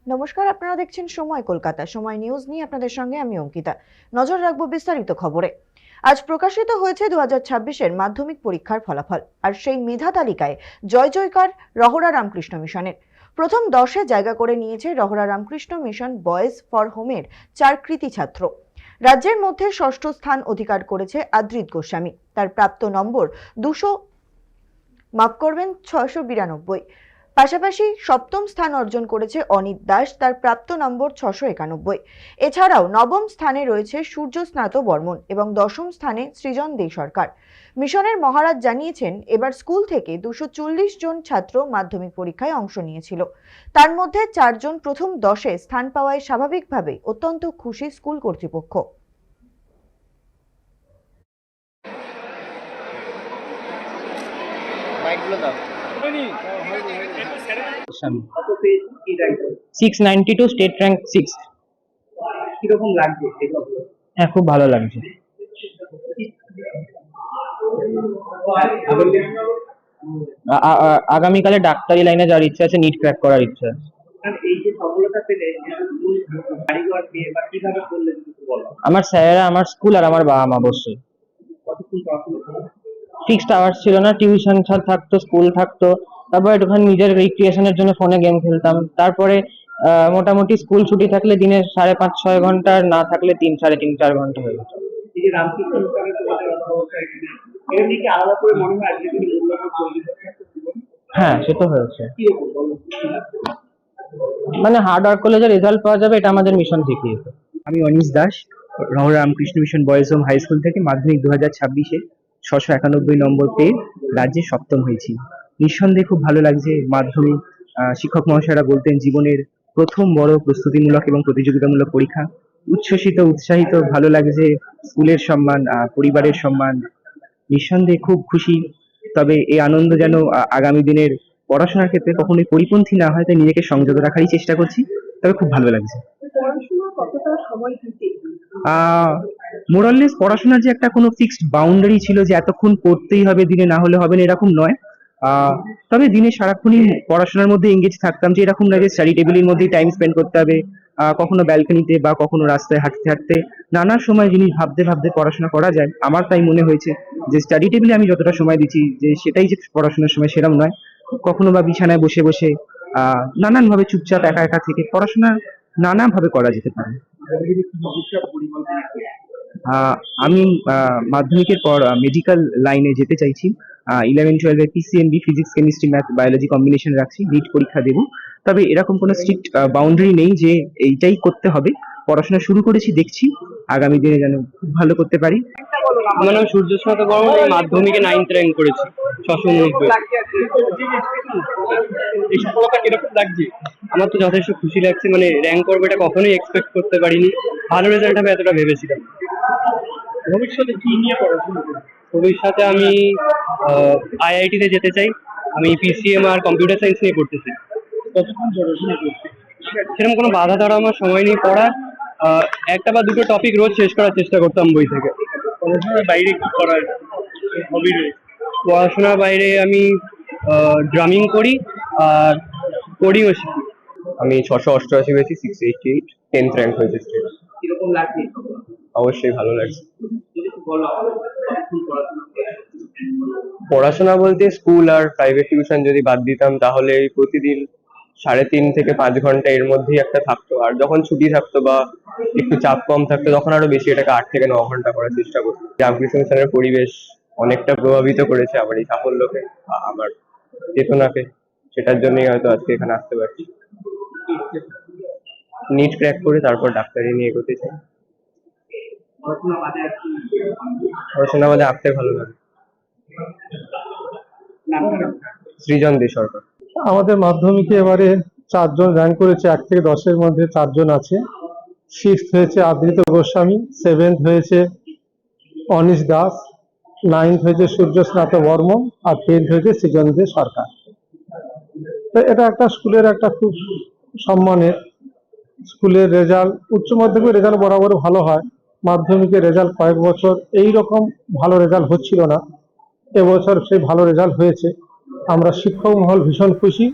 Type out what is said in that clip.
নমস্কার, আপনারা দেখছেন সময় কলকাতা। সময় নিউজ নিয়ে আপনাদের সঙ্গে আমি অঙ্কিতা। নজর রাখবো বিস্তারিত খবরে। আজ প্রকাশিত হয়েছে 2026-এর মাধ্যমিক পরীক্ষার ফলাফল। আর সেই মেধা তালিকায় জয় জয়কার রহরা রামকৃষ্ণ মিশনের। প্রথম 10-এ জায়গা করে নিয়েছে Rahara Ramakrishna Mission boys for হোমের 4 কৃতি ছাত্র। রাজ্যের মধ্যে ষষ্ঠ স্থান অধিকার করেছে আদ্রিত গোস্বামী। তার প্রাপ্ত নম্বর 692। পাশাপাশি সপ্তম স্থান অর্জন করেছে অনিত দাস, তার প্রাপ্ত নম্বর 691। এছাড়াও নবম স্থানে রয়েছে সূর্য স্নাত বর্মন এবং দশম স্থানে সৃজন দে সরকার। মিশনের মহারাজ জানিয়েছেন, এবার স্কুল থেকে 240 জন ছাত্র মাধ্যমিক পরীক্ষায় অংশ নিয়েছিল। তার মধ্যে 4 জন প্রথম 10-এ স্থান পাওয়ায় স্বাভাবিকভাবে অত্যন্ত খুশি স্কুল কর্তৃপক্ষ। Goswami 692 state rank 6। কিরকম লাগছে? হ্যাঁ, খুব ভালো লাগছে। আগামীকালে ডাক্তারি লাইনে যাওয়ার ইচ্ছা আছে, নিট ক্র্যাক করার ইচ্ছা আছে। এই যে সফলতা পেলে কারিগর দিয়ে বা কিভাবে করলেন কিছু বলো। আমার স্যারেরা, আমার স্কুল আর আমার বাবা মা অবশ্যই। কতক্ষণ পড়াশোনা করো? ফিক্সড আওয়ার্স ছিল না, টিউশন থাকতো, স্কুল থাকতো, তারপর একটুখানি নিজের রিক্রিয়েশনের জন্য ফোনে গেম খেলতাম। তারপরে মোটামুটি স্কুল ছুটি থাকলে দিনে 5.5-6 ঘন্টা, আর না থাকলে 3-3.5-4 ঘন্টা হয়ে যেত। এই যে রামকৃষ্ণ মিশনের তোমাদের অধ্যবসায় এখানে এর দিকে আলাদা করে মনে হয় আজকে তুমি মূল্যবোধ তৈরি করতে একটা জীবন হ্যাঁ, সে তো হয়েছে। কিরকম বলো? মানে হার্ড ওয়ার্ক করলে যে রেজাল্ট পাওয়া যাবে, এটা আমাদের মিশন শিখিয়েছে। আমি Anish Das, Rahara Ramakrishna Mission Boys Home High School থেকে মাধ্যমিক 2026-এ 691 নম্বর পেয়ে রাজ্যে সপ্তম হয়েছি। নিঃসন্দেহে খুব ভালো লাগছে। মাধ্যমিক শিক্ষক মহাশয়রা বলতেন জীবনের প্রথম বড় প্রস্তুতিমূলক এবং প্রতিযোগিতামূলক পরীক্ষা। উচ্ছ্বসিত, উৎসাহিত, ভালো লাগছে। স্কুলের সম্মান, পরিবারের সম্মান, নিঃসন্দেহে খুব খুশি। তবে এই আনন্দ যেন আগামী দিনের পড়াশোনার ক্ষেত্রে কখনোই পরিপন্থী না হয়, তাই নিজেকে সংযত রাখারই চেষ্টা করছি। তবে খুব ভালো লাগছে। মোরাললেস পড়াশোনার যে একটা কোনো ফিক্সড বাউন্ডারি ছিল যে এতক্ষণ পড়তেই হবে, দিনে না হলে হবে না, এরকম নয়। তবে দিনে সারাক্ষণই পড়াশোনার মধ্যে এঙ্গেজ থাকতাম, যে এরকম না যে স্টাডি টেবিলের মধ্যেই টাইম স্পেন্ড করতে হবে। কখনো ব্যালকনিতে বা কখনো রাস্তায় হাঁটতে হাঁটতে নানা সময় জিনিস ভাবতে ভাবতে পড়াশোনা করা যায়। আমার তাই মনে হয়েছে যে স্টাডি টেবিলে আমি যতটা সময় দিচ্ছি, যে সেটাই যে পড়াশোনার সময়, সেরকম নয়। কখনো বা বিছানায় বসে বসে নানান ভাবে চুপচাপ একা একা থেকে পড়াশোনা নানা ভাবে করা যেতে পারে। আমি মাধ্যমিকের পর মেডিকেল লাইনে যেতে চাইছি। 11-12 PCMB, physics chemistry math biology combination রাখছি। নিট পরীক্ষা দেবো। তবে এরকম কোনো স্ট্রিক্ট বাউন্ডারি নেই যে এইটাই করতে হবে। পড়াশোনা শুরু করেছি, দেখছি আগামী দিনে যেন খুব ভালো করতে পারি। আমার নাম সূর্য স্নাত বর্মন, এই মাধ্যমিকে 9th র্যাঙ্ক করেছি, 690। এই সফলতা কিরকম লাগছে? আমার তো যথেষ্ট খুশি লাগছে। মানে র্যাঙ্ক করবো এটা কখনোই এক্সপেক্ট করতে পারিনি। ভালো রেজাল্ট হবে এতটা ভেবেছিলাম। ভবিষ্যতে কি নিয়ে পড়াশোনা করবে? ভবিষ্যতে আমি আইআইটিতে যেতে চাই। আমি পিসিএম আর কম্পিউটার সায়েন্স নিয়ে পড়তে চাই। কতক্ষণ পড়াশোনা করতে? সেরকম কোনো বাধা ধরা আমার সময় নেই পড়ার। একটা বা দুটো টপিক রোজ শেষ করার চেষ্টা করতাম বই থেকে। পড়াশোনার বাইরে কি করার হবি রয়েছে? পড়াশোনার বাইরে আমি ড্রামিং করি আর কোডিংও শিখি। আমি 688 পেয়েছি, 688, 10th র্যাঙ্ক হয়েছে স্টেট। কিরকম লাগছে? অবশ্যই ভালো লাগছে। যদি একটু বলো কতক্ষণ পড়াশোনা করবে? পড়াশোনা বলতে স্কুল আর প্রাইভেট টিউশন যদি বাদ দিতাম, তাহলে এই প্রতিদিন 3.5 থেকে 5 ঘন্টা এর মধ্যেই একটা থাকতো। আর যখন ছুটি থাকতো বা একটু চাপ কম থাকতো, তখন আরো বেশি, এটাকে 8 থেকে 9 ঘন্টা করার চেষ্টা করতো। রামকৃষ্ণ মিশনের পরিবেশ অনেকটা প্রভাবিত করেছে আমার এই সাফল্যকে, আমার চেতনাকে। সেটার জন্যই হয়তো আজকে এখানে আসতে পারছি। নিট ক্র্যাক করে তারপর ডাক্তারি নিয়ে এগোতে চাই। পড়াশোনা বাদে আর কি? পড়াশোনা বাদে আঁকতে ভালো লাগে। সৃজন দে সরকার। আমাদের মাধ্যমিকে এবারে 4 জন র্যাঙ্ক করেছে। 1 থেকে 10-এর মধ্যে 4 জন আছে। 6th হয়েছে আদ্রিত গোস্বামী, 7th হয়েছে অনিশ দাস, 9th হয়েছে সূর্য স্নাত বর্মন, আর 10th হয়েছে সৃজন দে সরকার। তো এটা একটা স্কুলের একটা খুব সম্মানের। স্কুলের রেজাল্ট, উচ্চ মাধ্যমিক রেজাল্ট বরাবর ভালো হয়। মাধ্যমিকের রেজাল্ট কয়েক বছর এই রকম ভালো রেজাল্ট হচ্ছিল না, এবছর সেই ভালো রেজাল্ট হয়েছে। আমরা শিক্ষক মহল ভীষণ খুশি।